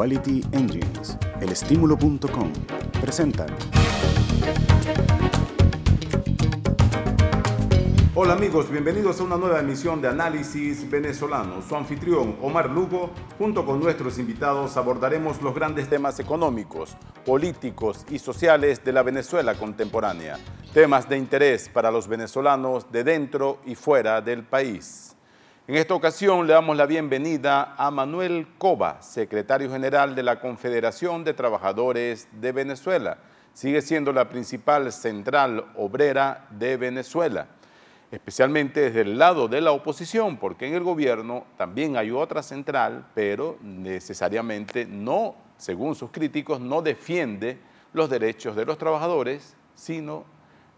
Quality Engines, elestimulo.com presentan. Hola amigos, bienvenidos a una nueva emisión de Análisis Venezolano. Su anfitrión Omar Lugo, junto con nuestros invitados, abordaremos los grandes temas económicos, políticos y sociales de la Venezuela contemporánea. Temas de interés para los venezolanos de dentro y fuera del país. En esta ocasión le damos la bienvenida a Manuel Cova, secretario general de la Confederación de Trabajadores de Venezuela. Sigue siendo la principal central obrera de Venezuela, especialmente desde el lado de la oposición, porque en el gobierno también hay otra central, pero necesariamente no, según sus críticos, no defiende los derechos de los trabajadores, sino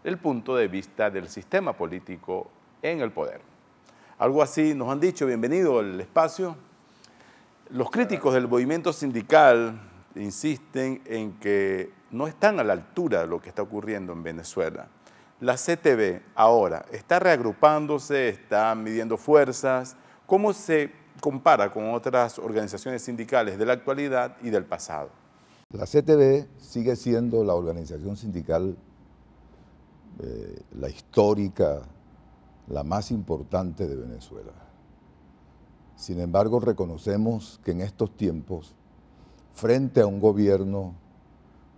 el punto de vista del sistema político en el poder. Algo así nos han dicho. Bienvenido al espacio. Los críticos del movimiento sindical insisten en que no están a la altura de lo que está ocurriendo en Venezuela. La CTV ahora está reagrupándose, está midiendo fuerzas. ¿Cómo se compara con otras organizaciones sindicales de la actualidad y del pasado? La CTV sigue siendo la organización sindical, la histórica, la más importante de Venezuela. Sin embargo, reconocemos que en estos tiempos, frente a un gobierno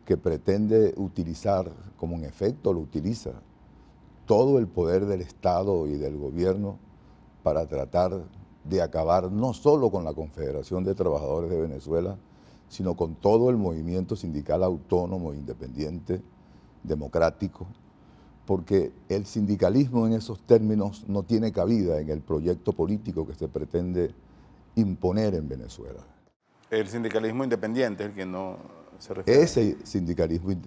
que pretende utilizar, como en efecto lo utiliza, todo el poder del Estado y del gobierno para tratar de acabar no solo con la Confederación de Trabajadores de Venezuela, sino con todo el movimiento sindical autónomo, independiente, democrático, porque el sindicalismo en esos términos no tiene cabida en el proyecto político que se pretende imponer en Venezuela. El sindicalismo independiente es el que no se refiere. Ese sindicalismo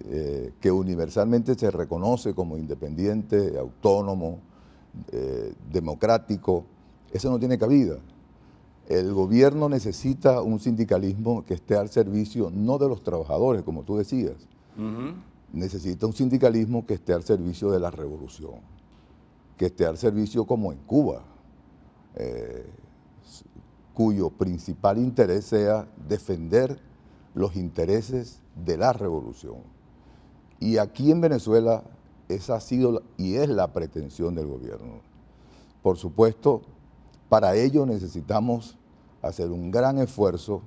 que universalmente se reconoce como independiente, autónomo, democrático, ese no tiene cabida. El gobierno necesita un sindicalismo que esté al servicio no de los trabajadores, como tú decías. Necesita un sindicalismo que esté al servicio de la revolución, que esté al servicio como en Cuba, cuyo principal interés sea defender los intereses de la revolución. Y aquí en Venezuela esa ha sido y es la pretensión del gobierno. Por supuesto, para ello necesitamos hacer un gran esfuerzo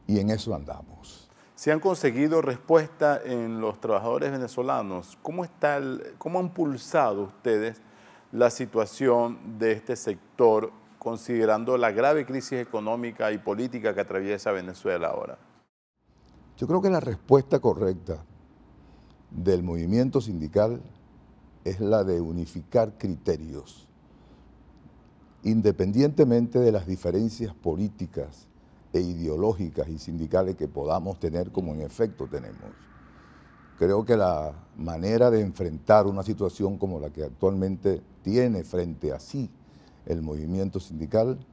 y en eso andamos. ¿Se han conseguido respuesta en los trabajadores venezolanos? ¿Cómo han pulsado ustedes la situación de este sector, considerando la grave crisis económica y política que atraviesa Venezuela ahora? Yo creo que la respuesta correcta del movimiento sindical es la de unificar criterios, independientemente de las diferencias políticas e ideológicas y sindicales que podamos tener, como en efecto tenemos. Creo que la manera de enfrentar una situación como la que actualmente tiene frente a sí el movimiento sindical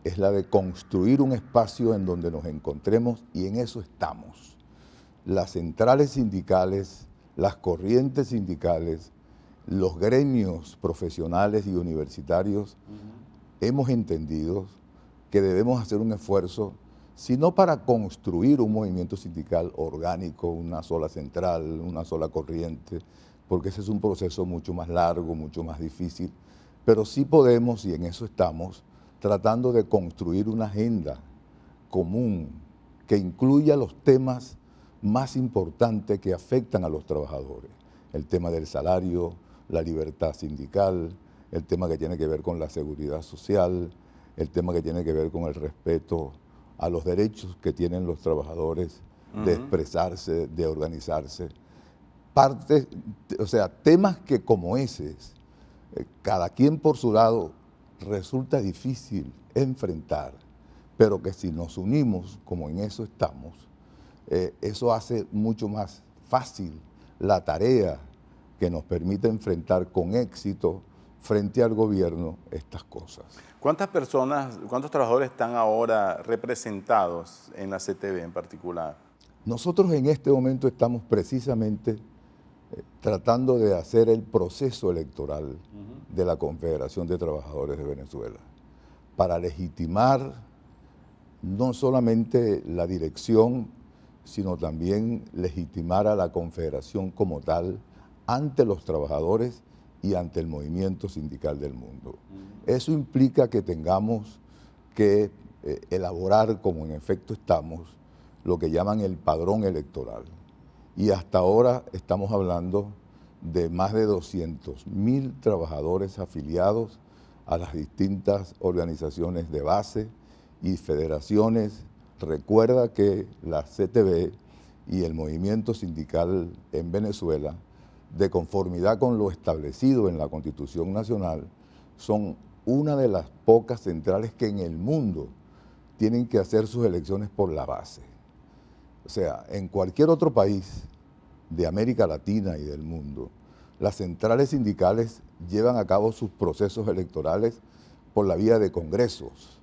es la de construir un espacio en donde nos encontremos, y en eso estamos. Las centrales sindicales, las corrientes sindicales, los gremios profesionales y universitarios, hemos entendido que debemos hacer un esfuerzo, si no para construir un movimiento sindical orgánico, una sola central, una sola corriente, porque ese es un proceso mucho más largo, mucho más difícil, pero sí podemos, y en eso estamos, tratando de construir una agenda común que incluya los temas más importantes que afectan a los trabajadores. El tema del salario, la libertad sindical, el tema que tiene que ver con la seguridad social, el tema que tiene que ver con el respeto a los derechos que tienen los trabajadores de expresarse, de organizarse. Temas que como ese, cada quien por su lado, resulta difícil enfrentar, pero que si nos unimos, como en eso estamos, eso hace mucho más fácil la tarea que nos permite enfrentar con éxito frente al gobierno estas cosas. ¿Cuántas personas, cuántos trabajadores están ahora representados en la CTV en particular? Nosotros en este momento estamos precisamente tratando de hacer el proceso electoral de la Confederación de Trabajadores de Venezuela para legitimar no solamente la dirección, sino también legitimar a la Confederación como tal ante los trabajadores y ante el movimiento sindical del mundo. Eso implica que tengamos que elaborar, como en efecto estamos, lo que llaman el padrón electoral. Y hasta ahora estamos hablando de más de 200.000 trabajadores afiliados a las distintas organizaciones de base y federaciones. Recuerda que la CTB y el movimiento sindical en Venezuela, de conformidad con lo establecido en la Constitución Nacional, son una de las pocas centrales que en el mundo tienen que hacer sus elecciones por la base. O sea, en cualquier otro país de América Latina y del mundo, las centrales sindicales llevan a cabo sus procesos electorales por la vía de congresos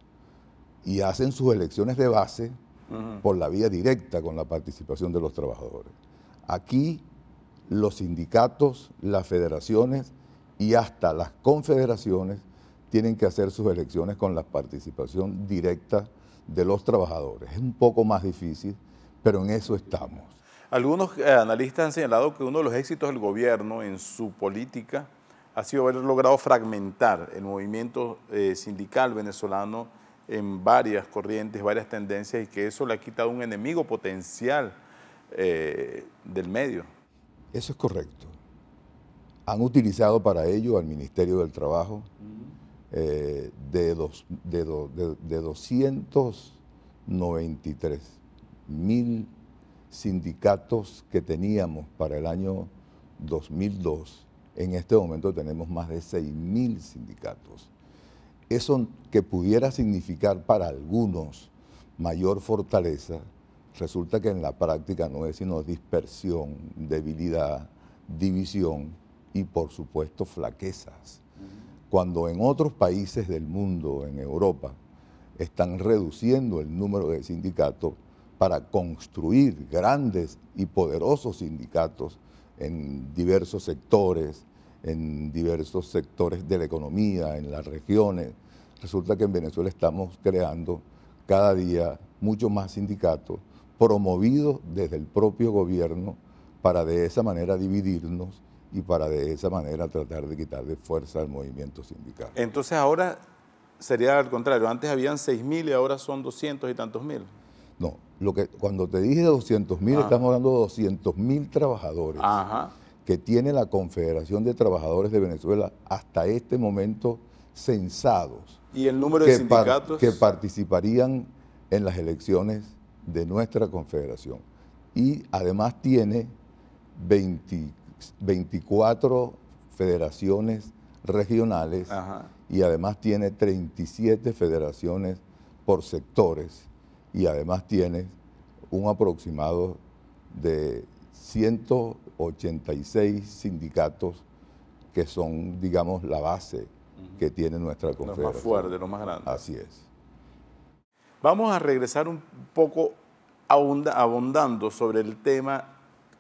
y hacen sus elecciones de base por la vía directa con la participación de los trabajadores. Aquí los sindicatos, las federaciones y hasta las confederaciones tienen que hacer sus elecciones con la participación directa de los trabajadores. Es un poco más difícil, pero en eso estamos. Algunos analistas han señalado que uno de los éxitos del gobierno en su política ha sido haber logrado fragmentar el movimiento sindical venezolano en varias corrientes, varias tendencias, y que eso le ha quitado un enemigo potencial del medio. Eso es correcto. Han utilizado para ello al Ministerio del Trabajo de 293.000 sindicatos que teníamos para el año 2002. En este momento tenemos más de 6.000 sindicatos. Eso que pudiera significar para algunos mayor fortaleza, resulta que en la práctica no es sino dispersión, debilidad, división y por supuesto flaquezas. Cuando en otros países del mundo, en Europa, están reduciendo el número de sindicatos para construir grandes y poderosos sindicatos en diversos sectores de la economía, en las regiones. Resulta que en Venezuela estamos creando cada día mucho más sindicatos promovidos desde el propio gobierno para de esa manera dividirnos y para de esa manera tratar de quitarle fuerza al movimiento sindical. Entonces ahora sería al contrario, antes habían 6.000 y ahora son 200 y tantos mil. No, cuando te dije 200.000, estamos hablando de 200.000 trabajadores que tiene la Confederación de Trabajadores de Venezuela hasta este momento censados. ¿Y el número de sindicatos? Que participarían en las elecciones de nuestra confederación. Y además tiene 24 federaciones regionales y además tiene 37 federaciones por sectores y además tiene un aproximado de 186 sindicatos que son, digamos, la base que tiene nuestra confederación. Los más fuertes, los más grandes. Así es. Vamos a regresar un poco abundando sobre el tema,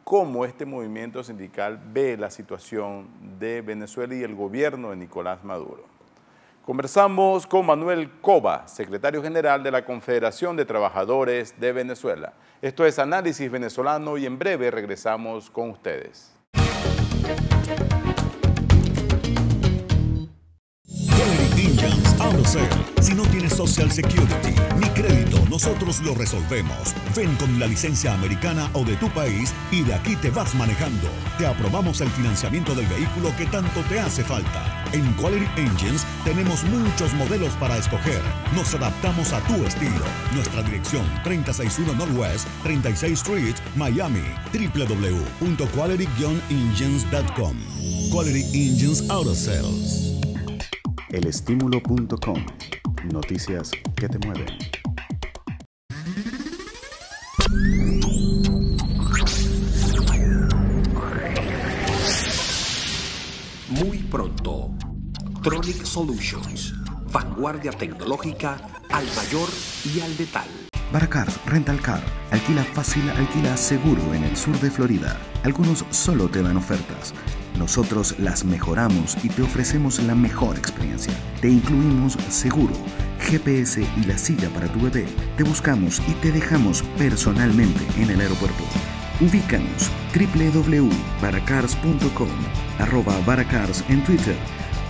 cómo este movimiento sindical ve la situación de Venezuela y el gobierno de Nicolás Maduro. Conversamos con Manuel Cova, secretario general de la Confederación de Trabajadores de Venezuela. Esto es Análisis Venezolano y en breve regresamos con ustedes. Engines Auto Sale. Si no tienes Social Security ni crédito, nosotros lo resolvemos. Ven con la licencia americana o de tu país y de aquí te vas manejando. Te aprobamos el financiamiento del vehículo que tanto te hace falta. En Quality Engines tenemos muchos modelos para escoger. Nos adaptamos a tu estilo. Nuestra dirección 361 Northwest 36th Street, Miami. www.quality-engines.com. Quality Engines Auto Sales. Elestímulo.com. Noticias que te mueven. Muy pronto, Tronic Solutions, vanguardia tecnológica al mayor y al detal. Baracar Rental Car. Alquila fácil, alquila seguro en el sur de Florida. Algunos solo te dan ofertas. Nosotros las mejoramos y te ofrecemos la mejor experiencia. Te incluimos seguro, GPS y la silla para tu bebé, te buscamos y te dejamos personalmente en el aeropuerto. Ubícanos www.baracars.com, @Baracars en Twitter,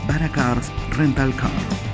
Baracars Rental Car.